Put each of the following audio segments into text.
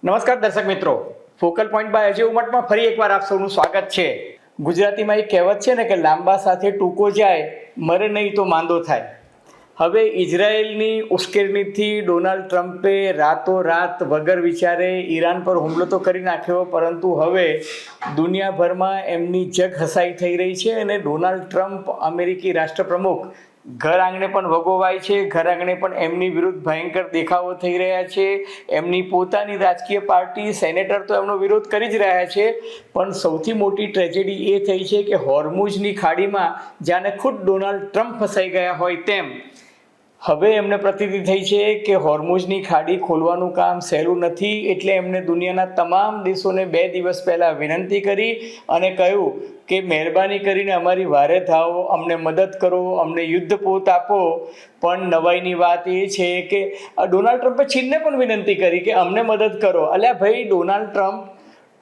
નમસ્કાર દર્શક મિત્રો, ફોકલ પોઈન્ટ બાય અજય ઉમટમાં ફરી એકવાર આપ સૌનું સ્વાગત છે। ગુજરાતીમાં એક કહેવત છે ને કે લાંબા સાથે ટૂંકો જાય, મરે નહીં તો માંદો થાય। હવે ઇઝરાયેલની ઉશ્કેરણીથી ડોનાલ્ડ ટ્રમ્પે રાતોરાત વગર વિચારે ઈરાન પર હુમલો તો કરી નાખ્યો, પરંતુ હવે દુનિયાભરમાં એમની જગ હસાઈ થઈ રહી છે અને ડોનાલ્ડ ટ્રમ્પ અમેરિકી રાષ્ટ્રપ્રમુખ ઘર આંગણે પણ વગોવાય છે। ઘર આંગણે પણ એમની વિરુદ્ધ ભયંકર દેખાવો થઈ રહ્યા છે। એમની પોતાની રાજકીય પાર્ટી સેનેટર તો એમનો વિરોધ કરી જ રહ્યા છે, પણ સૌથી મોટી ટ્રેજેડી એ થઈ છે કે હોર્મુઝની ખાડીમાં જાણે ખુદ ડોનાલ્ડ ટ્રમ્પ ફસાઈ ગયા હોય તેમ હવે એમને પ્રતીતિ થઈ છે કે હોર્મુઝની ખાડી ખોલવાનું કામ સહેલું નથી। એટલે એમને દુનિયાના તમામ દેશોને 2 દિવસ પહેલાં વિનંતી કરી અને કહ્યું કે મહેરબાની કરીને અમારી વારે થાઓ, અમને મદદ કરો, અમને યુદ્ધ પોત આપો। પણ નવાઈની વાત એ છે કે ડોનાલ્ડ ટ્રમ્પે ચીનને પણ વિનંતી કરી કે અમને મદદ કરો। અલ્યા ભાઈ, ડોનાલ્ડ ટ્રમ્પ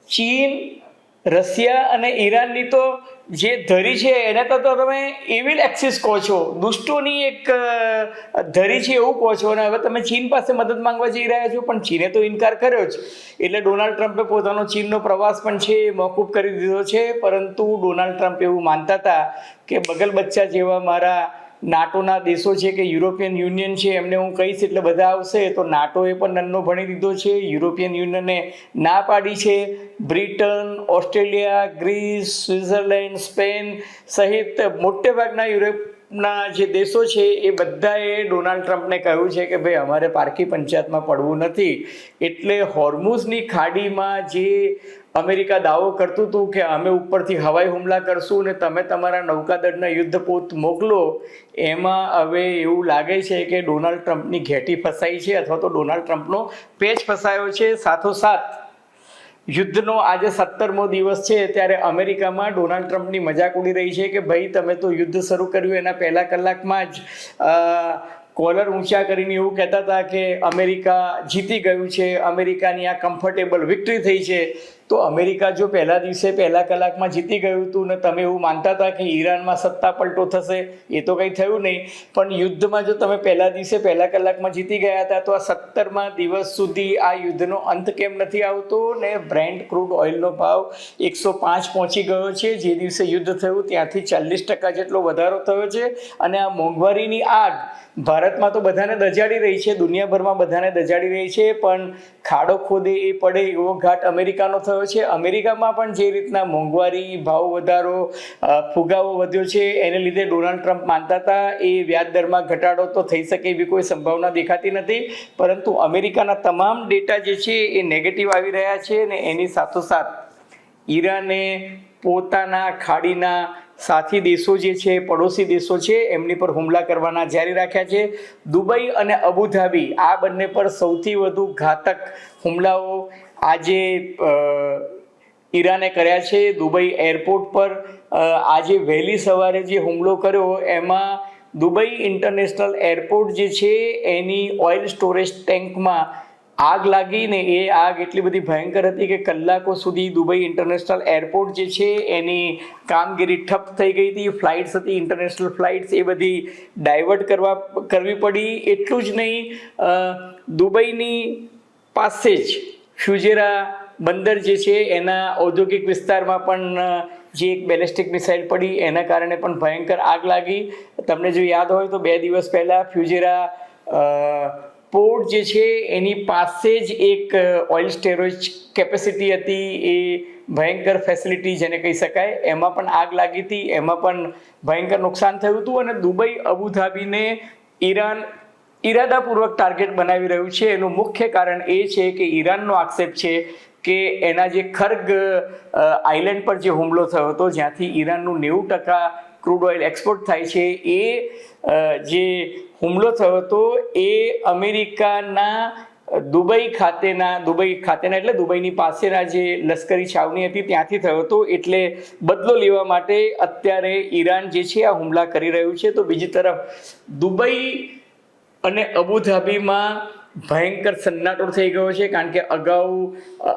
ચીન, રશિયા અને ઈરાનની તો જે ધરી છે એને તો તમે એવિલ એક્સિસ કહો છો, દુષ્ટોની એક ધરી છે એવું કહો છો, અને હવે તમે ચીન પાસે મદદ માંગવા જઈ રહ્યા છો, પણ ચીને તો ઇનકાર કર્યો જ। એટલે ડોનાલ્ડ ટ્રમ્પે પોતાનો ચીનનો પ્રવાસ પણ છે એ મોકૂફ કરી દીધો છે। પરંતુ ડોનાલ્ડ ટ્રમ્પ એવું માનતા હતા કે બગલ બચ્ચા જેવા મારા નાટોના દેશો છે કે યુરોપિયન યુનિયન છે, એમને હું કહીશ એટલે બધા આવશે। તો નાટોએ પણ નન્નો ભણી દીધો છે, યુરોપિયન યુનિયને ના પાડી છે। Britain, Australia, Greece, Switzerland, Spain સહિત મોટેભાગના યુરોપના જે દેશો છે એ બધાએ ડોનાલ્ડ ટ્રમ્પને કહ્યું છે કે ભાઈ અમારે પારકી પંચાયતમાં પડવું નથી। એટલે હોર્મુઝની ખાડીમાં જે અમેરિકા દાવો કરતું હતું કે અમે ઉપરથી હવાઈ હુમલા કરશું ને તમે તમારા નૌકાદળના યુદ્ધપોત મોકલો, એમાં હવે એવું લાગે છે કે ડોનાલ્ડ ટ્રમ્પની ઘેટી ફસાઈ છે અથવા તો ડોનાલ્ડ ટ્રમ્પનો પેચ ફસાયો છે। સાથોસાથ યુદ્ધનો આજે 17મો દિવસ છે ત્યારે અમેરિકામાં ડોનાલ્ડ ટ્રમ્પની મજાક ઉડી રહી છે કે ભાઈ તમે તો યુદ્ધ શરૂ કર્યું એના પહેલા કલાકમાં જ કોલર ઊંચા કરીને એવું કહેતા હતા કે અમેરિકા જીતી ગયું છે, અમેરિકાની આ કમ્ફર્ટેબલ વિક્ટરી થઈ છે। તો અમેરિકા જો પહેલા દિવસે પહેલા કલાકમાં જીતી ગયું હતું ને તમે એવું માનતા હતા કે ઈરાનમાં સત્તા પલટો થશે, એ તો કંઈ થયું નહીં। પણ યુદ્ધમાં જો તમે પહેલા દિવસે પહેલા કલાકમાં જીતી ગયા હતા તો આ 17મા દિવસ સુધી આ યુદ્ધનો અંત કેમ નથી આવતો? ને બ્રેન્ટ ક્રૂડ ઓઇલનો ભાવ 105 પહોંચી ગયો છે। જે દિવસે યુદ્ધ થયું ત્યાંથી 40% જેટલો વધારો થયો છે, અને આ મોંઘવારીની આગ ભારતમાં તો બધાને દજાડી રહી છે, દુનિયાભરમાં બધાને દજાડી રહી છે, પણ ખાડો ખોદે એ પડે એવો ઘાટ અમેરિકાનો થયો છે। અમેરિકામાં પણ જે રીતના મોંઘવારી, ભાવ વધારો, ફુગાવો વધ્યો છે, એને લીધે ડોનાલ્ડ ટ્રમ્પ માનતા હતા એ વ્યાજ દરમાં ઘટાડો તો થઈ શકે એવી કોઈ સંભાવના દેખાતી નથી, પરંતુ અમેરિકાના તમામ ડેટા જે છે એ નેગેટિવ આવી રહ્યા છે। અને એની સાથોસાથ ઈરાને પોતાના ખાડીના સાથી દેશો જે છે, પડોશી દેશો છે, એમની પર હુમલા કરવાના જારી રાખ્યા છે। દુબઈ અને અબુધાબી આ બંને પર સૌથી વધુ ઘાતક હુમલાઓ આજે ઈરાને કર્યા છે। દુબઈ એરપોર્ટ પર આજે વહેલી સવારે જે હુમલો કર્યો એમાં દુબઈ ઇન્ટરનેશનલ એરપોર્ટ જે છે એની ઓઇલ સ્ટોરેજ ટેન્કમાં આગ લાગી ને એ આગ એટલી બધી ભયંકર હતી કે કલાકો સુધી દુબઈ ઇન્ટરનેશનલ એરપોર્ટ જે છે એની કામગીરી ઠપ થઈ ગઈ હતી। ફ્લાઇટ્સ હતી, ઇન્ટરનેશનલ ફ્લાઇટ્સ, એ બધી ડાયવર્ટ કરવી પડી। એટલું જ નહીં, દુબઈની પાસે જ ફ્યુજેરા બંદર જે છે એના ઔદ્યોગિક વિસ્તારમાં પણ જે એક બેલિસ્ટિક મિસાઇલ પડી એના કારણે પણ ભયંકર આગ લાગી। તમને જો યાદ હોય તો 2 દિવસ પહેલાં ફ્યુજેરા પોર્ટ જે છે એની પાસે જ એક ઓઇલ સ્ટોરેજ કેપેસિટી હતી, એ ભયંકર ફેસિલિટી જેને કહી શકાય, એમાં પણ આગ લાગી હતી, એમાં પણ ભયંકર નુકસાન થયું હતું। અને દુબઈ અબુધાબીને ઈરાન ઈરાદાપૂર્વક ટાર્ગેટ બનાવી રહ્યું છે। એનું મુખ્ય કારણ એ છે કે ઈરાનનો આક્ષેપ છે કે એના જે ખર્ગ આઇલેન્ડ પર જે હુમલો થયો હતો, જ્યાંથી ઈરાનનું 90% ક્રૂડ ઓઇલ એક્સપોર્ટ થાય છે, એ જે હુમલો થયો હતો એ અમેરિકાના દુબઈ ખાતેના એટલે દુબઈની પાસેના જે લશ્કરી છાવણી હતી ત્યાંથી થયો હતો। એટલે બદલો લેવા માટે અત્યારે ઈરાન જે છે આ હુમલા કરી રહ્યું છે। તો બીજી તરફ દુબઈ અને અબુધાબીમાં ભયંકર સન્નાટો થઈ ગયો છે, કારણ કે અગાઉ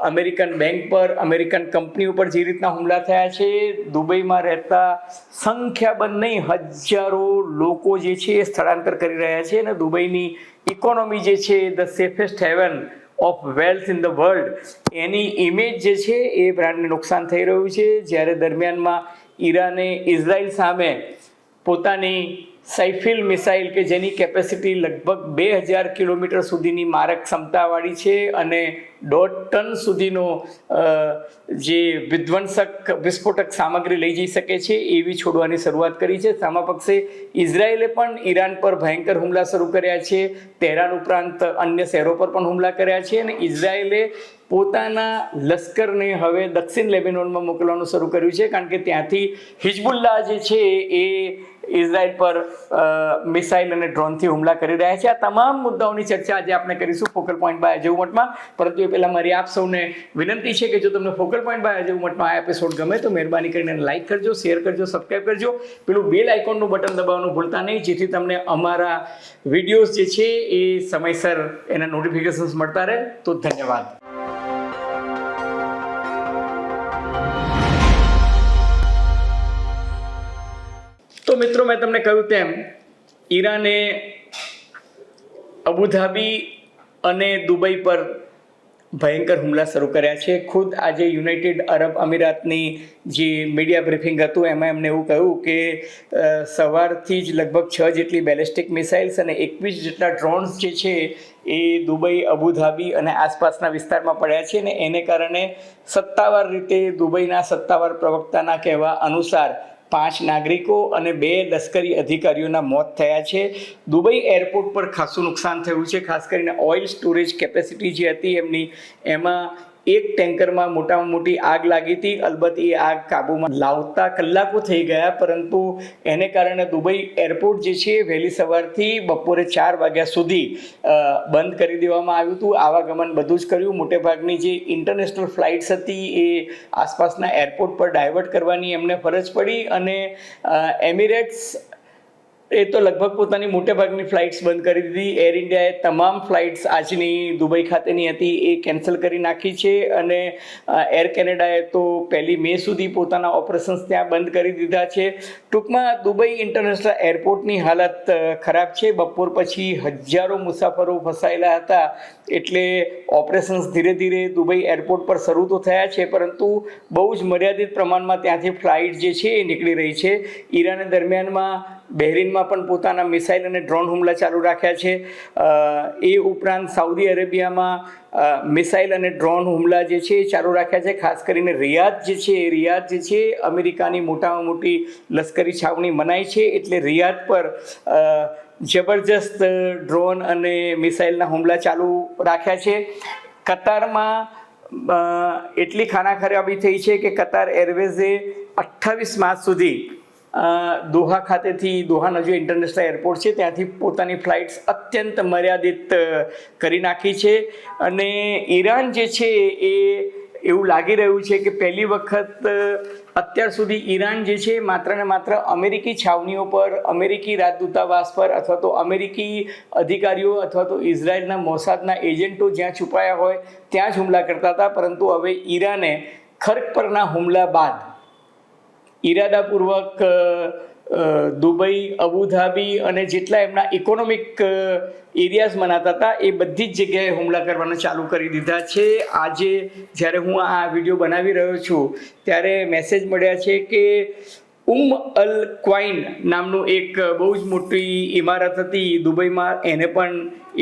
અમેરિકન બેંક પર, અમેરિકન કંપની ઉપર જે રીતના હુમલા થયા છે, દુબઈમાં રહેતા સંખ્યાબંધ નહીં હજારો લોકો જે છે એ સ્થળાંતર કરી રહ્યા છે। અને દુબઈની ઇકોનોમી જે છે the safest heaven of wealth in the world any image જે છે એ બ્રાન્ડને નુકસાન થઈ રહ્યું છે. જ્યારે દરમિયાનમાં ઈરાને ઇઝરાયલ સામે પોતાની સાઇફિલ મિસાઇલ કે જેની કેપેસિટી લગભગ 2000 કિલોમીટર સુધીની મારક ક્ષમતાવાળી છે અને 1.5 ટન સુધીનો જે વિસ્ફોટક સામગ્રી લઈ જઈ શકે છે એવી છોડવાની શરૂઆત કરી છે. સામા પક્ષે ઇઝરાયેલે પણ ઈરાન પર ભયંકર હુમલા શરૂ કર્યા છે. તેહરાન ઉપરાંત અન્ય શહેરો પર પણ હુમલા કર્યા છે અને ઇઝરાયેલે પોતાના લશ્કરને હવે દક્ષિણ લેબેનોનમાં મોકલવાનું શરૂ કર્યું છે, કારણ કે ત્યાંથી હિઝબુલ્લાહ જે છે એ ઇઝરાયલ પર મિસાઇલ અને ડ્રોનથી હુમલા કરી રહ્યા છે. આ તમામ મુદ્દાઓની ચર્ચા આજે આપણે કરીશું ફોકલ પોઈન્ટ બાય અજય ઉમટમાં. પરંતુ એ પહેલાં મારી આપ સૌને વિનંતી છે કે જો તમને ફોકલ પોઈન્ટ બાય અજય ઉમટમાં આ એપિસોડ ગમે તો મહેરબાની કરીને લાઇક કરજો, શેર કરજો, સબસ્ક્રાઈબ કરજો, પેલું બેલ આઇકોનનું બટન દબાવવાનું ભૂલતા નહીં, જેથી તમને અમારા વિડીયોઝ જે છે એ સમયસર એના નોટિફિકેશન્સ મળતા રહે. તો ધન્યવાદ. તો મિત્રો, મેં તમને કહ્યું તેમ ઈરાને અબુધાબી અને દુબઈ પર ભયંકર હુમલા શરૂ કર્યા છે. ખુદ આજે યુનાઇટેડ અરબ અમીરાતની જે મીડિયા બ્રીફિંગ હતું એમાં એમને એવું કહ્યું કે સવારથી જ લગભગ 6 જેટલી બેલિસ્ટિક મિસાઇલ્સ અને 21 જેટલા ડ્રોન્સ જે છે એ દુબઈ, અબુધાબી અને આસપાસના વિસ્તારમાં પડ્યા છે અને એને કારણે સત્તાવાર રીતે દુબઈના સત્તાવાર પ્રવક્તાના કહેવા અનુસાર 5 નાગરિકો અને 2 લશ્કરી અધિકારીઓના મોત થયા છે. દુબઈ એરપોર્ટ પર ખાસું નુકસાન થયું છે. ખાસ કરીને ઓઇલ સ્ટોરેજ કેપેસિટી જે હતી એમની, એમાં એક ટેન્કરમાં મોટામાં મોટી આગ લાગી હતી. અલબત્ત એ આગ કાબૂમાં લાવતા કલાકો થઈ ગયા, પરંતુ એને કારણે દુબઈ એરપોર્ટ જે છે વહેલી સવારથી બપોરે 4 વાગ્યા સુધી બંધ કરી દેવામાં આવ્યું હતું. આવાગમન બધું જ કર્યું. મોટેભાગની જે ઇન્ટરનેશનલ ફ્લાઇટ્સ હતી એ આસપાસના એરપોર્ટ પર ડાયવર્ટ કરવાની એમને ફરજ પડી અને એમિરેટ્સ એ તો લગભગ પોતાની મોટેભાગની ફ્લાઇટ્સ બંધ કરી દીધી. એર ઇન્ડિયાએ તમામ ફ્લાઇટ્સ આજની દુબઈ ખાતેની હતી એ કેન્સલ કરી નાખી છે અને એર કેનેડાએ તો 1 મે સુધી પોતાના ઓપરેશન્સ ત્યાં બંધ કરી દીધા છે. ટૂંકમાં દુબઈ ઇન્ટરનેશનલ એરપોર્ટની હાલત ખરાબ છે. બપોર પછી હજારો મુસાફરો ફસાયેલા હતા, એટલે ઓપરેશન્સ ધીરે ધીરે દુબઈ એરપોર્ટ પર શરૂ તો થયા છે, પરંતુ બહુ જ મર્યાદિત પ્રમાણમાં ત્યાંથી ફ્લાઇટ જે છે એ નીકળી રહી છે. ઈરાને દરમિયાનમાં બહેરીનમાં પણ પોતાના મિસાઇલ અને ડ્રોન હુમલા ચાલુ રાખ્યા છે. એ ઉપરાંત સાઉદી અરેબિયામાં મિસાઇલ અને ડ્રોન હુમલા જે છે એ ચાલુ રાખ્યા છે. ખાસ કરીને રિયાદ જે છે અમેરિકાની મોટામાં મોટી લશ્કરી છાવણી મનાય છે, એટલે રિયાદ પર જબરજસ્ત ડ્રોન અને મિસાઇલના હુમલા ચાલુ રાખ્યા છે. કતારમાં એટલી ખાનાખરાબી થઈ છે કે કતાર એરવેઝે 28 માર્ચ સુધી દોહા ખાતેથી, દોહાનો જે ઇન્ટરનેશનલ એરપોર્ટ છે ત્યાંથી પોતાની ફ્લાઇટ્સ અત્યંત મર્યાદિત કરી નાખી છે. અને ઈરાન જે છે એ એવું લાગી રહ્યું છે કે પહેલી વખત અત્યાર સુધી ઈરાન જે છે માત્ર ને માત્ર અમેરિકી છાવણીઓ પર, અમેરિકી રાજદૂતાવાસ પર અથવા તો અમેરિકી અધિકારીઓ અથવા તો ઇઝરાયલના મોસાદના એજન્ટો જ્યાં છુપાયા હોય ત્યાં જ હુમલા કરતા હતા. પરંતુ હવે ઈરાને ખર્ક પરના હુમલા બાદ ઈરાદાપૂર્વક દુબઈ, અબુધાબી અને જેટલા એમના ઇકોનોમિક એરિયાઝ મનાતા હતા એ બધી જ જગ્યાએ હુમલા કરવાના ચાલુ કરી દીધા છે. આજે જ્યારે હું આ વિડીયો બનાવી રહ્યો છું ત્યારે મેસેજ મળ્યા છે કે અલ ક્વાઇન નામનું એક બહુ જ મોટી ઇમારત હતી દુબઈમાં, એને પણ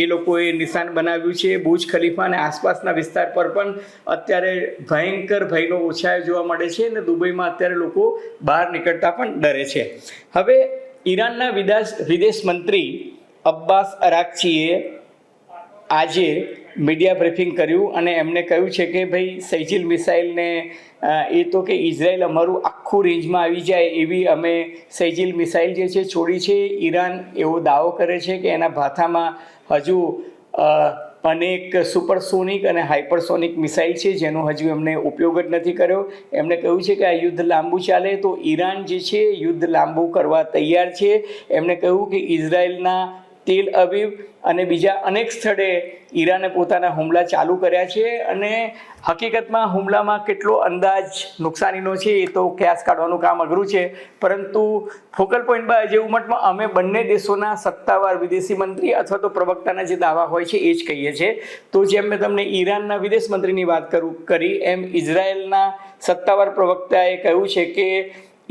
એ લોકોએ નિશાન બનાવ્યું છે. બુર્જ ખલીફા અને આસપાસના વિસ્તાર પર પણ અત્યારે ભયંકર ભયનો ઓછાયો જોવા મળે છે અને દુબઈમાં અત્યારે લોકો બહાર નીકળતા પણ ડરે છે. હવે ઈરાનના વિદેશ મંત્રી અબ્બાસ અરાકચીએ આજે મીડિયા બ્રીફિંગ કર્યું અને એમણે કહ્યું છે કે ભાઈ સૈજિલ મિસાઇલને એ તો કે ઇઝરાયલ અમારું આખું રેન્જમાં આવી જાય એવી અમે સૈજિલ મિસાઇલ જે છે છોડી છે. ઈરાન એવો દાવો કરે છે કે એના ભાથામાં હજુ અનેક સુપરસોનિક અને હાઇપરસોનિક મિસાઇલ છે જેનો હજુ એમણે ઉપયોગ જ નથી કર્યો. એમણે કહ્યું છે કે આ યુદ્ધ લાંબુ ચાલે તો ઈરાન જે છે યુદ્ધ લાંબુ કરવા તૈયાર છે. એમણે કહ્યું કે ઇઝરાયલના તેલ અવીવ અને બીજા અનેક સ્થળે ઈરાને પોતાના હુમલા ચાલુ કર્યા છે. અને હકીકતમાં હુમલામાં કેટલો અંદાજ નુકસાનીનો છે એ તો ક્યાસ કાઢવાનું કામ અઘરું છે, પરંતુ ફોકલ પોઈન્ટ બાય અજય ઉમટમાં અમે બંને દેશોના સત્તાવાર વિદેશી મંત્રી અથવા તો પ્રવક્તાના જે દાવા હોય છે એ જ કહીએ છીએ. તો જેમ મેં તમને ઈરાનના વિદેશ મંત્રીની વાત કરી એમ ઇઝરાયેલના સત્તાવાર પ્રવક્તાએ કહ્યું છે કે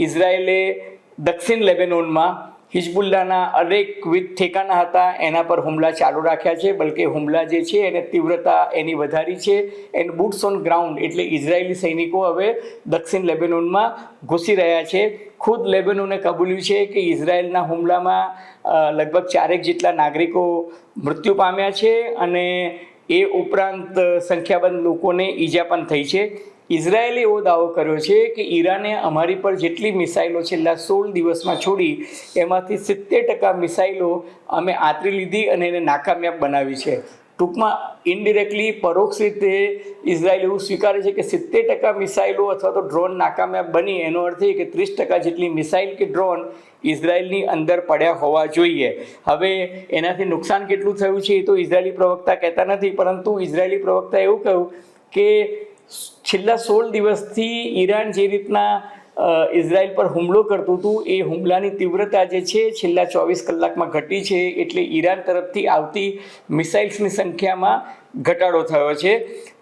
ઇઝરાયેલે દક્ષિણ લેબેનોનમાં હિઝબુલ્લાના અનેકવિધ ઠેકાણા હતા એના પર હુમલા ચાલુ રાખ્યા છે, બલકે હુમલા જે છે એને તીવ્રતા એની વધારી છે. એન્ડ બૂટ્સ ઓન ગ્રાઉન્ડ એટલે ઇઝરાયેલી સૈનિકો હવે દક્ષિણ લેબેનોનમાં ઘૂસી રહ્યા છે. ખુદ લેબેનોને કબૂલ્યું છે કે ઇઝરાયેલના હુમલામાં લગભગ 4 જેટલા નાગરિકો મૃત્યુ પામ્યા છે અને એ ઉપરાંત સંખ્યાબંધ લોકોને ઈજા પણ થઈ છે. ઇઝરાયેલે એવો દાવો કર્યો છે કે ઈરાને અમારી પર જેટલી મિસાઇલો છેલ્લા 16 દિવસમાં છોડી એમાંથી 70% મિસાઇલો અમે આતરી લીધી અને એને નાકામયાબ બનાવી છે. ટૂંકમાં ઇનડિરેક્ટલી પરોક્ષ રીતે ઇઝરાયેલ એવું સ્વીકારે છે કે 70% મિસાઇલો અથવા તો ડ્રોન નાકામયાબ બની, એનો અર્થ એ કે 30% જેટલી મિસાઇલ કે ડ્રોન ઇઝરાયેલની અંદર પડ્યા હોવા જોઈએ. હવે એનાથી નુકસાન કેટલું થયું છે એ તો ઇઝરાયેલી પ્રવક્તા કહેતા નથી, પરંતુ ઇઝરાયેલી પ્રવક્તાએ એવું કહ્યું કે છેલ્લા 16 દિવસથી ઈરાન જે રીતના ઇઝરાયલ પર હુમલો કરતું હતું એ હુમલાની તીવ્રતા જે છે છેલ્લા 24 કલાકમાં ઘટી છે. એટલે ઈરાન તરફથી આવતી મિસાઇલ્સની સંખ્યામાં ઘટાડો થયો છે.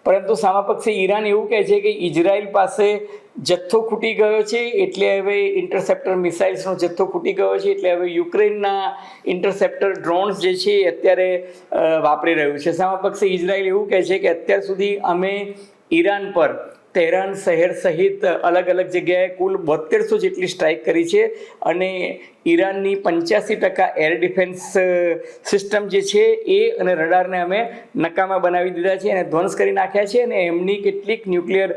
પરંતુ સામાપક્ષે ઈરાન એવું કહે છે કે ઇઝરાયલ પાસે જથ્થો ખૂટી ગયો છે, એટલે હવે ઇન્ટરસેપ્ટર મિસાઇલ્સનો જથ્થો ખૂટી ગયો છે, એટલે હવે યુક્રેનના ઇન્ટરસેપ્ટર ડ્રોન્સ જે છે અત્યારે વાપરી રહ્યું છે. સામાપક્ષે ઇઝરાયલ એવું કહે છે કે અત્યાર સુધી અમે ઈરાન પર તહેરાન શહેર સહિત અલગ અલગ જગ્યાએ કુલ 7200 જેટલી સ્ટ્રાઇક કરી છે અને ઈરાનની 85% એર ડિફેન્સ સિસ્ટમ જે છે એ અને રડારને અમે નકામા બનાવી દીધા છે અને ધ્વંસ કરી નાખ્યા છે. અને એમની કેટલીક ન્યુક્લિયર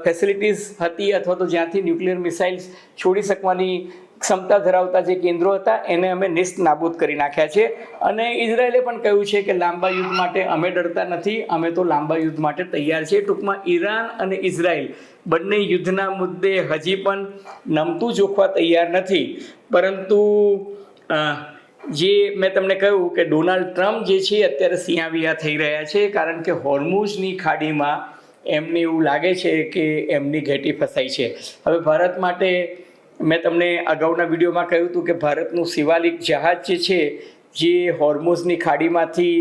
ફેસિલિટીઝ હતી અથવા તો જ્યાંથી ન્યુક્લિયર મિસાઇલ્સ છોડી શકવાની ક્ષમતા ધરાવતા જે કેન્દ્રો હતા એને અમે નિસ્ત નાબૂદ કરી નાખ્યા છે. અને ઇઝરાયેલે પણ કહ્યું છે કે લાંબા યુદ્ધ માટે અમે ડરતા નથી, અમે તો લાંબા યુદ્ધ માટે તૈયાર છે. ટૂંકમાં ઈરાન અને ઇઝરાયેલ બંને યુદ્ધના મુદ્દે હજી પણ નમતું જોખવા તૈયાર નથી. પરંતુ જે મેં તમને કહ્યું કે ડોનાલ્ડ ટ્રમ્પ જે છે અત્યારે સિયાવિયા થઈ રહ્યા છે, કારણ કે હોર્મુઝની ખાડીમાં એમને એવું લાગે છે કે એમની ઘેટી ફસાઈ છે. હવે ભારત માટે મેં તમને અગાઉના વિડીયોમાં કહ્યું હતું કે ભારતનું શિવાલિક જહાજ જે છે જે હોર્મુઝની ખાડીમાંથી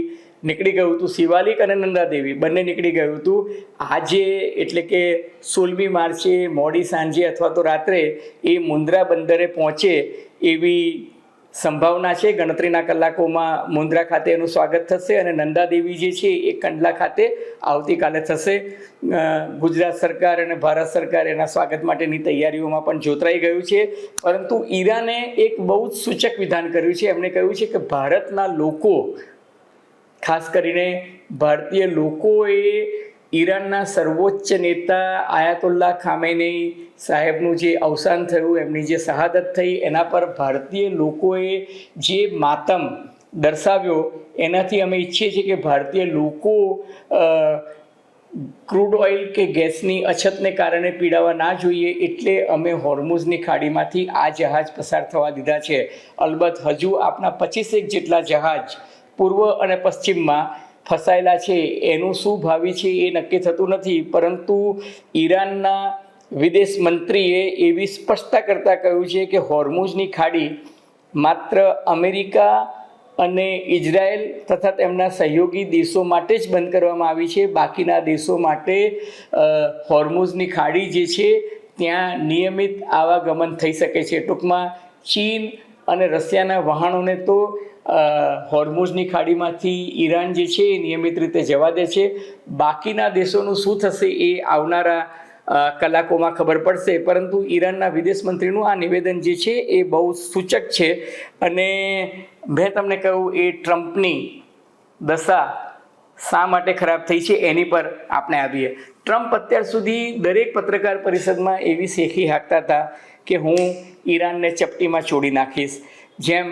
નીકળી ગયું હતું, શિવાલિક અને નંદાદેવી બંને નીકળી ગયું હતું. આજે એટલે કે 16મી માર્ચે મોડી સાંજે અથવા તો રાત્રે એ મુન્દ્રા બંદરે પહોંચે એવી સંભાવના છે. ગણતરીના કલાકોમાં મુન્દ્રા ખાતે એનું સ્વાગત થશે અને નંદાદેવી જે છે એ કંડલા ખાતે આવતીકાલે થશે. ગુજરાત સરકાર અને ભારત સરકાર એના સ્વાગત માટેની તૈયારીઓમાં પણ જોતરાઈ ગયું છે. પરંતુ ઈરાને એક બહુ જ સૂચક વિધાન કર્યું છે. એમણે કહ્યું છે કે ભારતના લોકો, ખાસ કરીને ભારતીય લોકોએ ઈરાનના સર્વોચ્ચ નેતા આયાતુલ્લાહ ખામેની સાહેબનું જે અવસાન થયું, એમની જે શહાદત થઈ, એના પર ભારતીય લોકોએ જે માતમ દર્શાવ્યો એનાથી અમે ઈચ્છીએ છીએ કે ભારતીય લોકો ક્રૂડ ઓઇલ કે ગેસની અછતને કારણે પીડાવા ના જોઈએ, એટલે અમે હોર્મુઝની ખાડીમાંથી આ જહાજ પસાર થવા દીધા છે. અલબત્ત હજુ આપણા 25 જેટલા જહાજ પૂર્વ અને પશ્ચિમમાં ફસાયેલા છે. એનું શું ભાવિ છે એ નક્કી થતું નથી. પરંતુ ઈરાનના વિદેશ મંત્રીએ એવી સ્પષ્ટતા કરતાં કહ્યું છે કે હોર્મુઝની ખાડી માત્ર અમેરિકા અને ઇઝરાયલ તથા તેમના સહયોગી દેશો માટે જ બંધ કરવામાં આવી છે. બાકીના દેશો માટે હોર્મુઝની ખાડી જે છે ત્યાં નિયમિત આવાગમન થઈ શકે છે. ટૂંકમાં ચીન અને રશિયાના વહાણોને તો હોર્મુઝની ખાડીમાંથી ઈરાન જે છે એ નિયમિત રીતે જવા દે છે. બાકીના દેશોનું શું થશે એ આવનારા કલાકોમાં ખબર પડશે. પરંતુ ઈરાનના વિદેશ મંત્રીનું આ નિવેદન જે છે એ બહુ સૂચક છે. અને મેં તમને કહ્યું એ ટ્રમ્પની દશા શા માટે ખરાબ થઈ છે એની પર આપણે આવીએ. ટ્રમ્પ અત્યાર સુધી દરેક પત્રકાર પરિષદમાં એવી શેખી હાંકતા હતા કે હું ઈરાનને ચપટીમાં છોડી નાખીશ. જેમ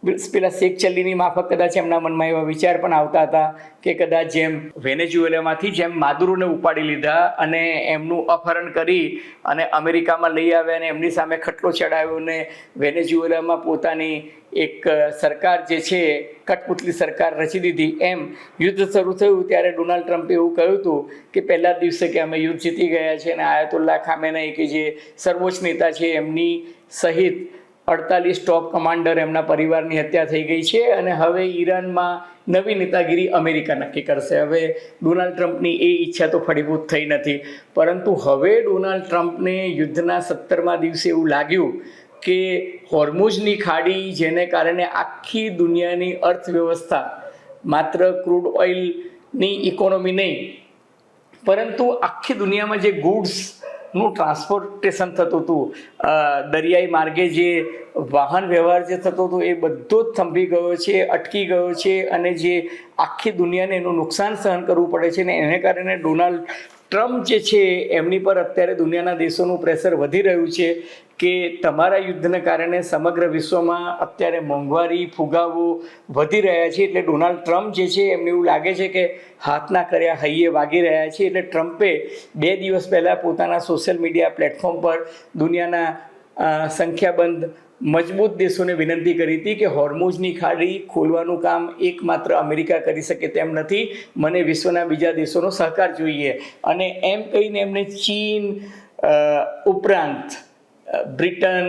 પેલા શેખ ચલ્લીની માફક કદાચ એમના મનમાં એવા વિચાર પણ આવતા હતા કે કદાચ જેમ વેનેઝુએલામાંથી જેમ માદુરોને ઉપાડી લીધા અને એમનું અપહરણ કરી અને અમેરિકામાં લઈ આવ્યા અને એમની સામે ખટલો ચડાવ્યો ને વેનેઝુએલામાં પોતાની એક સરકાર જે છે કઠપુતલી સરકાર રચી દીધી, એમ યુદ્ધ શરૂ થયું ત્યારે ડોનાલ્ડ ટ્રમ્પે એવું કહ્યું હતું કે પહેલા દિવસે કે અમે યુદ્ધ જીતી ગયા છે અને આયતોલ્લા ખામેનેઈ કે જે સર્વોચ્ચ નેતા છે એમની સહિત 48 ટોપ કમાન્ડર એમના પરિવારની હત્યા થઈ ગઈ છે અને હવે ઈરાનમાં નવી નેતાગીરી અમેરિકા નક્કી કરશે. હવે ડોનાલ્ડ ટ્રમ્પની એ ઈચ્છા તો ફળીભૂત થઈ નથી, પરંતુ હવે ડોનાલ્ડ ટ્રમ્પને યુદ્ધના 17મા દિવસે એવું લાગ્યું કે હોર્મુઝની ખાડી, જેને કારણે આખી દુનિયાની અર્થવ્યવસ્થા માત્ર ક્રૂડ ઓઇલની ઇકોનોમી નહીં પરંતુ આખી દુનિયામાં જે ગુડ્સનું ટ્રાન્સપોર્ટેશન થતું હતું, દરિયાઈ માર્ગે જે વાહન વ્યવહાર જે થતો હતો એ બધો જ થંભી ગયો છે, અટકી ગયો છે અને જે આખી દુનિયાને એનું નુકસાન સહન કરવું પડે છે. ને એને કારણે ડોનાલ્ડ ટ્રમ્પ જે છે એમની પર અત્યારે દુનિયાના દેશોનું પ્રેશર વધી રહ્યું છે કે તમારા યુદ્ધને કારણે સમગ્ર વિશ્વમાં અત્યારે મોંઘવારી, ફુગાવો વધી રહ્યા છે. એટલે ડોનાલ્ડ ટ્રમ્પ જે છે એમને એવું લાગે છે કે હાથના કર્યા હૈયે વાગી રહ્યા છે. એટલે ટ્રમ્પે 2 દિવસ પહેલાં પોતાના સોશિયલ મીડિયા પ્લેટફોર્મ પર દુનિયાના સંખ્યાબંધ મજબૂત દેશોને વિનંતી કરી હતી કે હોર્મુઝની ખાડી ખોલવાનું કામ એકમાત્ર અમેરિકા કરી શકે તેમ નથી, મને વિશ્વના બીજા દેશોનો સહકાર જોઈએ. અને એમ કહીને એમને ચીન ઉપરાંત Britain,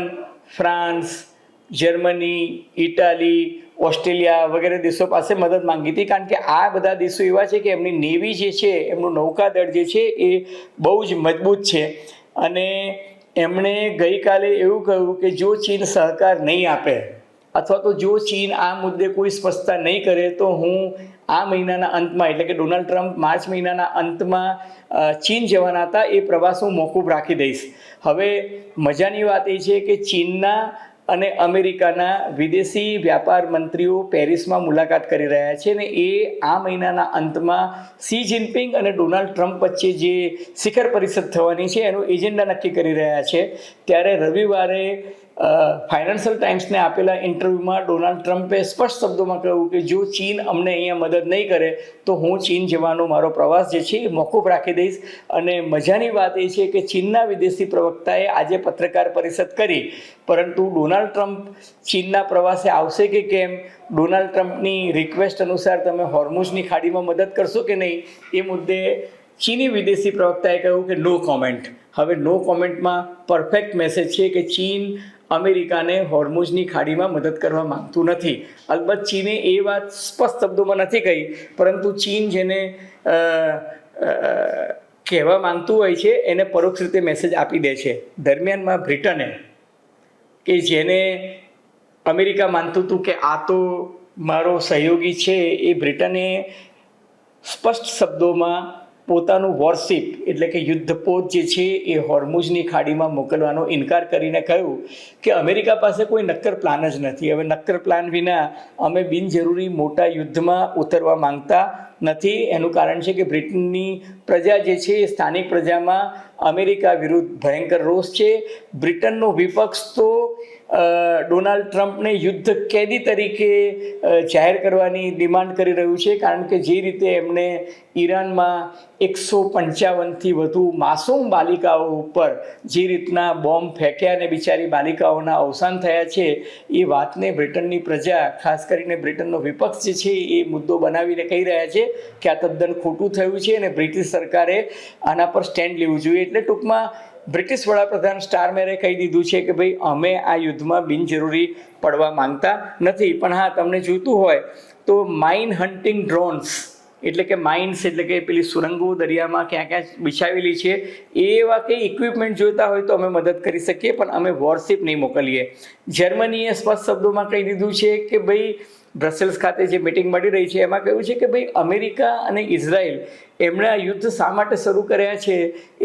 France, Germany, Italy, Australia વગેરે દેશો પાસે મદદ માંગી હતી, કારણ કે આ બધા દેશો એવા છે કે એમની નેવી જે છે, એમનું નૌકાદળ જે છે એ બહુ જ મજબૂત છે. અને એમણે ગઈકાલે એવું કહ્યું કે જો ચીન સહકાર નહીં આપે અથવા તો જો ચીન આ મુદ્દે કોઈ સ્પષ્ટતા નહીં કરે તો હું આ મહિનાના અંતમાં, એટલે કે ડોનાલ્ડ ટ્રમ્પ માર્ચ મહિનાના અંતમાં ચીન જવાના હતા, એ પ્રવાસ હું મોકૂફ રાખી દઈશ. હવે મજાની વાત એ છે કે ચીનના અને અમેરિકાના વિદેશી વ્યાપાર મંત્રીઓ પેરિસમાં મુલાકાત કરી રહ્યા છે અને એ આ મહિનાના અંતમાં શી જિનપિંગ અને ડોનાલ્ડ ટ્રમ્પ વચ્ચે જે શિખર પરિષદ થવાની છે એનો એજન્ડા નક્કી કરી રહ્યા છે. ત્યારે રવિવારે ફાઇનાન્શિયલ ટાઈમ્સને આપેલા ઇન્ટરવ્યૂમાં ડોનાલ્ડ ટ્રમ્પે સ્પષ્ટ શબ્દોમાં કહ્યું કે જો ચીન અમને અહીંયા મદદ નહીં કરે તો હું ચીન જવાનો મારો પ્રવાસ જે છે એ મોકૂફ રાખી દઈશ. અને મજાની વાત એ છે કે ચીનના વિદેશી પ્રવક્તાએ આજે પત્રકાર પરિષદ કરી, પરંતુ ડોનાલ્ડ ટ્રમ્પ ચીનના પ્રવાસે આવશે કે કેમ, ડોનાલ્ડ ટ્રમ્પની રિક્વેસ્ટ અનુસાર તમે હોર્મુઝની ખાડીમાં મદદ કરશો કે નહીં, એ મુદ્દે ચીની વિદેશી પ્રવક્તાએ કહ્યું કે નો કોમેન્ટ. હવે નો કોમેન્ટમાં પરફેક્ટ મેસેજ છે કે ચીન અમેરિકાને હોર્મુઝની ખાડીમાં મદદ કરવા માંગતું નથી. અલબત્ત ચીને એ વાત સ્પષ્ટ શબ્દોમાં નથી કહી, પરંતુ ચીન જેને કહેવા માંગતું હોય છે એને પરોક્ષ રીતે મેસેજ આપી દે છે. દરમિયાનમાં બ્રિટને, કે જેને અમેરિકા માનતું હતું કે આ તો મારો સહયોગી છે, એ બ્રિટને સ્પષ્ટ શબ્દોમાં પોતાનું વોરશિપ એટલે કે યુદ્ધપોત જે છે એ હોર્મુઝની ખાડીમાં મોકલવાનો ઇનકાર કરીને કહ્યું કે અમેરિકા પાસે કોઈ નક્કર પ્લાન જ નથી. હવે નક્કર પ્લાન વિના અમે બિનજરૂરી મોટા યુદ્ધમાં ઉતરવા માંગતા નથી. એનું કારણ છે કે બ્રિટનની પ્રજા જે છે એ સ્થાનિક પ્રજામાં અમેરિકા વિરુદ્ધ ભયંકર રોષ છે. બ્રિટનનો વિપક્ષ તો ડોનાલ્ડ ટ્રમ્પને યુદ્ધ કેદી તરીકે જાહેર કરવાની ડિમાન્ડ કરી રહ્યું છે, કારણ કે જે રીતે એમણે ઈરાનમાં 155થી વધુ માસૂમ બાલિકાઓ ઉપર જે રીતના બોમ્બ ફેંક્યા અને બિચારી બાલિકાઓના અવસાન થયા છે, એ વાતને બ્રિટનની પ્રજા, ખાસ કરીને બ્રિટનનો વિપક્ષ જે છે એ મુદ્દો બનાવીને કહી રહ્યા છે કે આ તદ્દન ખોટું થયું છે અને બ્રિટિશ સરકારે આના પર સ્ટેન્ડ લેવું જોઈએ. એટલે ટૂંકમાં બ્રિટિશ વડાપ્રધાન સ્ટારમેરે કહી દીધું છે કે ભાઈ અમે આ યુદ્ધમાં બિનજરૂરી પડવા માંગતા નથી. પણ હા, તમને જોઈતું હોય તો માઇન હન્ટિંગ ડ્રોન્સ, એટલે કે માઇન્સ એટલે કે પેલી સુરંગો દરિયામાં ક્યાં ક્યાં બિછાવેલી છે, એવા કંઈ ઇક્વિપમેન્ટ જોઈતા હોય તો અમે મદદ કરી શકીએ, પણ અમે વોરશિપ નહીં મોકલીએ. જર્મનીએ સ્પષ્ટ શબ્દોમાં કહી દીધું છે કે ભાઈ બ્રસેલ્સ ખાતે જે મિટિંગ મળી રહી છે એમાં કહ્યું છે કે ભાઈ અમેરિકા અને ઇઝરાયલ એમણે આ યુદ્ધ શા માટે શરૂ કર્યા છે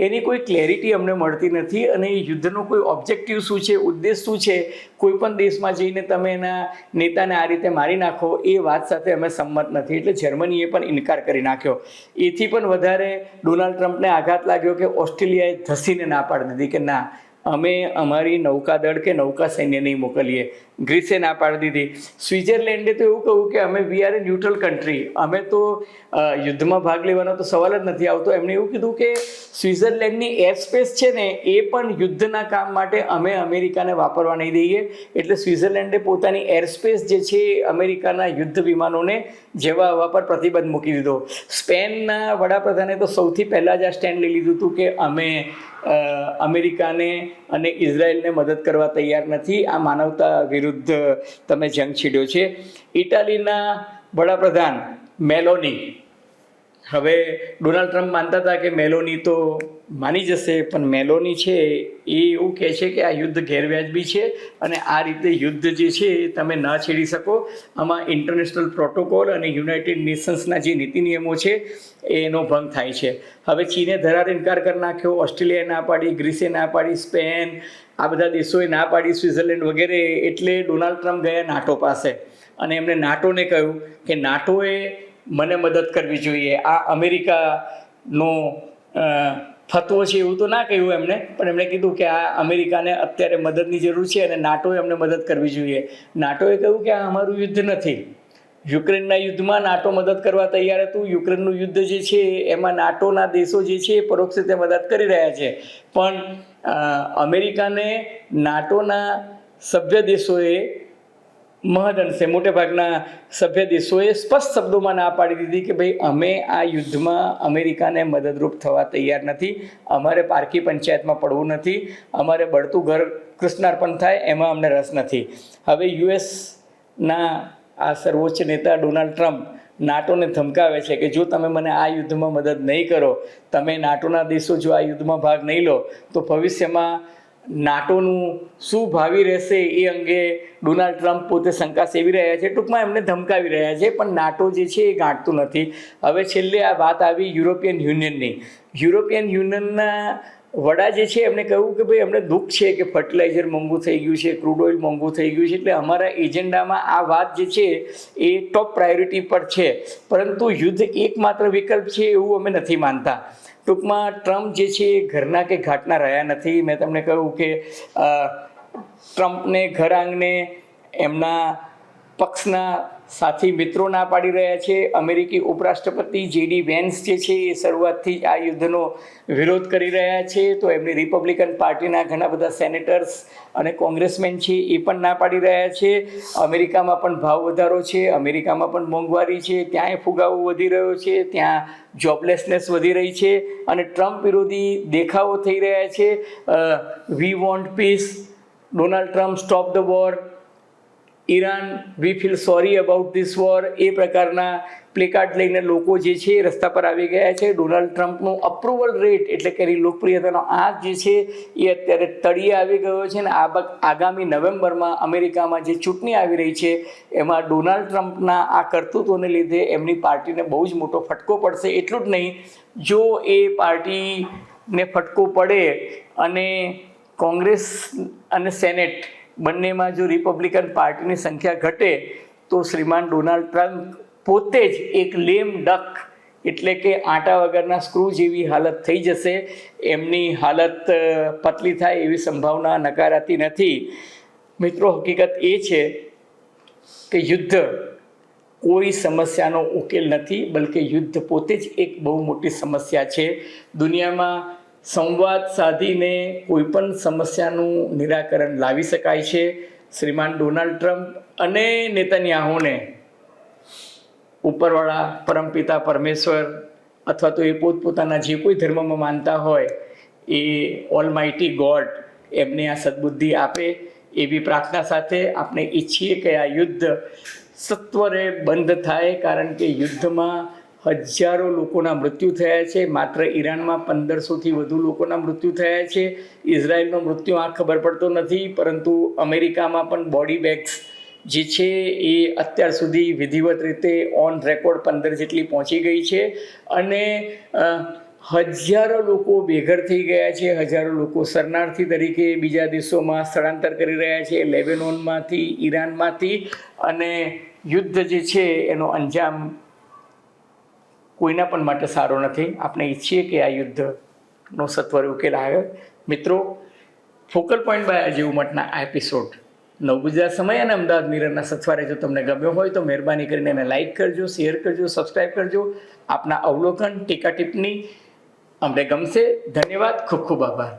એની કોઈ ક્લેરિટી અમને મળતી નથી, અને એ યુદ્ધનો કોઈ ઓબ્જેક્ટિવ શું છે, ઉદ્દેશ શું છે, કોઈ પણ દેશમાં જઈને તમે એના નેતાને આ રીતે મારી નાખો, એ વાત સાથે અમે સંમત નથી. એટલે જર્મનીએ પણ ઇનકાર કરી નાખ્યો. એથી પણ વધારે ડોનાલ્ડ ટ્રમ્પને આઘાત લાગ્યો કે ઓસ્ટ્રેલિયાએ ધસીને ના પાડી દીધી કે ના, અમે અમારી નૌકાદળ કે નૌકા સૈન્ય નહીં મોકલીએ. ગ્રીસે ના પાડી દીધી. સ્વિટ્ઝરલેન્ડે તો એવું કહ્યું કે અમે we are A neutral country, અમે તો યુદ્ધમાં ભાગ લેવાનો તો સવાલ જ નથી આવતો. એમણે એવું કીધું કે સ્વિટ્ઝરલેન્ડની એર સ્પેસ છે ને એ પણ યુદ્ધના કામ માટે અમે અમેરિકાને વાપરવા નહીં દઈએ. એટલે સ્વિટ્ઝરલેન્ડે પોતાની એર સ્પેસ જે છે અમેરિકાના યુદ્ધ વિમાનોને જેવા હવા પર પ્રતિબંધ મૂકી દીધો. સ્પેનના વડાપ્રધાને તો સૌથી પહેલાં જ આ સ્ટેન્ડ લઈ લીધું હતું કે અમે અમેરિકાને અને ઇઝરાયલને મદદ કરવા તૈયાર નથી. આ માનવતા વિરુદ્ધ તમે જંગ છેડ્યો છે. ઇટાલીના વડાપ્રધાન મેલોની, હવે ડોનાલ્ડ ટ્રમ્પ માનતા હતા કે મેલોની તો માની જશે, પણ મેલોની છે એ એવું કહે છે કે આ યુદ્ધ ગેરવ્યાજબી છે અને આ રીતે યુદ્ધ જે છે તમે ન છેડી શકો. આમાં ઇન્ટરનેશનલ પ્રોટોકોલ અને યુનાઇટેડ નેશન્સના જે નીતિ નિયમો છે એનો ભંગ થાય છે. હવે ચીને ધરાર ઇનકાર કરી નાખ્યો, ઓસ્ટ્રેલિયાએ ના પાડી, ગ્રીસે ના પાડી, સ્પેન, આ બધા દેશોએ ના પાડી, સ્વિટ્ઝરલેન્ડ વગેરે. એટલે ડોનાલ્ડ ટ્રમ્પ ગયા નાટો પાસે અને એમણે નાટોને કહ્યું કે નાટોએ મને મદદ કરવી જોઈએ. આ અમેરિકાનો ફતવો છે એવું તો ના કહ્યું એમણે, પણ એમણે કીધું કે આ અમેરિકાને અત્યારે મદદની જરૂર છે અને નાટોએ અમને મદદ કરવી જોઈએ. નાટોએ કહ્યું કે આ અમારું યુદ્ધ નથી. યુક્રેનના યુદ્ધમાં નાટો મદદ કરવા તૈયાર હતું. યુક્રેનનું યુદ્ધ જે છે એમાં નાટોના દેશો જે છે એ પરોક્ષ રીતે મદદ કરી રહ્યા છે, પણ અમેરિકાને નાટોના સભ્ય દેશોએ મહદઅંશે મોટેભાગના સભ્ય દેશોએ સ્પષ્ટ શબ્દોમાં ના પાડી દીધી કે ભાઈ અમે આ યુદ્ધમાં અમેરિકાને મદદરૂપ થવા તૈયાર નથી, અમારે પારકી પંચાયતમાં પડવું નથી, અમારે બળતું ઘર કૃષ્ણાર્પણ થાય એમાં અમને રસ નથી. હવે યુએસના આ સર્વોચ્ચ નેતા ડોનાલ્ડ ટ્રમ્પ નાટોને ધમકાવે છે કે જો તમે મને આ યુદ્ધમાં મદદ નહીં કરો, તમે નાટોના દેશો જો આ યુદ્ધમાં ભાગ નહીં લો તો ભવિષ્યમાં નાટોનું શું ભાવિ રહેશે એ અંગે ડોનાલ્ડ ટ્રમ્પ પોતે શંકા સેવી રહ્યા છે. ટૂંકમાં એમને ધમકાવી રહ્યા છે, પણ નાટો જે છે એ ગાંઠતું નથી. હવે છેલ્લે આ વાત આવી યુરોપિયન યુનિયનની. યુરોપિયન યુનિયનના વડા જે છે એમણે કહ્યું કે ભાઈ અમને દુઃખ છે કે ફર્ટિલાઇઝર મોંઘું થઈ ગયું છે, ક્રૂડ ઓઇલ મોંઘું થઈ ગયું છે, એટલે અમારા એજન્ડામાં આ વાત જે છે એ ટોપ પ્રાયોરિટી પર છે, પરંતુ યુદ્ધ એકમાત્ર વિકલ્પ છે એવું અમે નથી માનતા. ટૂંકમાં ટ્રમ્પ જે છે એ ઘરના કે ઘાટના રહ્યા નથી. મેં તમને કહ્યું કે ટ્રમ્પને ઘર આંગણે એમના પક્ષના સાથી મિત્રો ના પાડી રહ્યા છે. અમેરિકી ઉપરાષ્ટ્રપતિ JD વેન્સ જે છે એ શરૂઆતથી જ આ યુદ્ધનો વિરોધ કરી રહ્યા છે, તો એમની રિપબ્લિકન પાર્ટીના ઘણા બધા સેનેટર્સ અને કોંગ્રેસમેન છે એ પણ ના પાડી રહ્યા છે. અમેરિકામાં પણ ભાવ વધારો છે, અમેરિકામાં પણ મોંઘવારી છે, ત્યાંય ફુગાવો વધી રહ્યો છે, ત્યાં જોબલેસનેસ વધી રહી છે અને ટ્રમ્પ વિરોધી દેખાવો થઈ રહ્યા છે. We want peace, Donald Trump stop the war, Iran we feel sorry about this war, એ પ્રકારના પ્લેકાર્ડ લઈને લોકો જે છે રસ્તા પર આવી ગયા છે. ડોનાલ્ડ ટ્રમ્પનું અપ્રુવલ રેટ એટલે કે એની લોકપ્રિયતાનો આંક જે છે એ અત્યારે તળિયે આવી ગયો છે અને આગામી નવેમ્બરમાં અમેરિકામાં જે ચૂંટણી આવી રહી છે એમાં ડોનાલ્ડ ટ્રમ્પના આ કરતૂતોને લીધે એમની પાર્ટીને બહુ જ મોટો ફટકો પડશે. એટલું જ નહીં, જો એ પાર્ટીને ફટકો પડે અને કોંગ્રેસ અને સેનેટ બંનેમાં જો રિપબ્લિકન પાર્ટીની સંખ્યા ઘટે તો શ્રીમાન ડોનાલ્ડ ટ્રમ્પ પોતે જ એક લેમ ડક એટલે કે આટા વગરના સ્ક્રૂ જેવી હાલત થઈ જશે. એમની હાલત પતલી થાય એવી સંભાવના નકારાતી નથી. મિત્રો, હકીકત એ છે કે યુદ્ધ કોઈ સમસ્યાનો ઉકેલ નથી, બલકે યુદ્ધ પોતે જ એક બહુ મોટી સમસ્યા છે. દુનિયામાં સંવાદ સાધીને કોઈ પણ સમસ્યાનું નિરાકરણ લાવી શકાય છે. શ્રીમાન ડોનાલ્ડ ટ્રમ્પ અને નેતન્યાહુને ઉપરવાળા પરમપિતા પરમેશ્વર અથવા તો એ પોતપોતાના જે કોઈ ધર્મમાં માનતા હોય એ ઓલમાઇટી ગોડ એમને આ સદબુદ્ધિ આપે એવી પ્રાર્થના સાથે આપણે ઈચ્છીએ કે આ યુદ્ધ સત્વરે બંધ થાય, કારણ કે યુદ્ધમાં હજારો લોકોના મૃત્યુ થયા છે. માત્ર ઈરાનમાં 1500થી વધુ લોકોના મૃત્યુ થયા છે. ઇઝરાયલનો મૃત્યુ આંક ખબર પડતો નથી, પરંતુ અમેરિકામાં પણ બોડી બેગ્સ જે છે એ અત્યાર સુધી વિધિવત રીતે ઓન રેકોર્ડ 15 જેટલી પહોંચી ગઈ છે અને હજારો લોકો બેઘર થઈ ગયા છે. હજારો લોકો શરણાર્થી તરીકે બીજા દેશોમાં સ્થળાંતર કરી રહ્યા છે, લેબેનોનમાંથી, ઈરાનમાંથી, અને યુદ્ધ જે છે એનો અંજામ કોઈના પણ માટે સારો નથી. આપણે ઈચ્છીએ કે આ યુદ્ધનો સત્વરે ઉકેલ આવે. મિત્રો, ફોકલ પોઈન્ટ બાય અજય ઉમટના આ એપિસોડ નવગુજરાત સમય અને અમદાવાદ મિરરના સથવારે જો તમને ગમ્યો હોય તો મહેરબાની કરીને એને લાઇક કરજો, શેર કરજો, સબસ્ક્રાઈબ કરજો. આપના અવલોકન, ટીકા ટિપ્પણી અમને ગમશે. ધન્યવાદ, ખૂબ ખૂબ આભાર.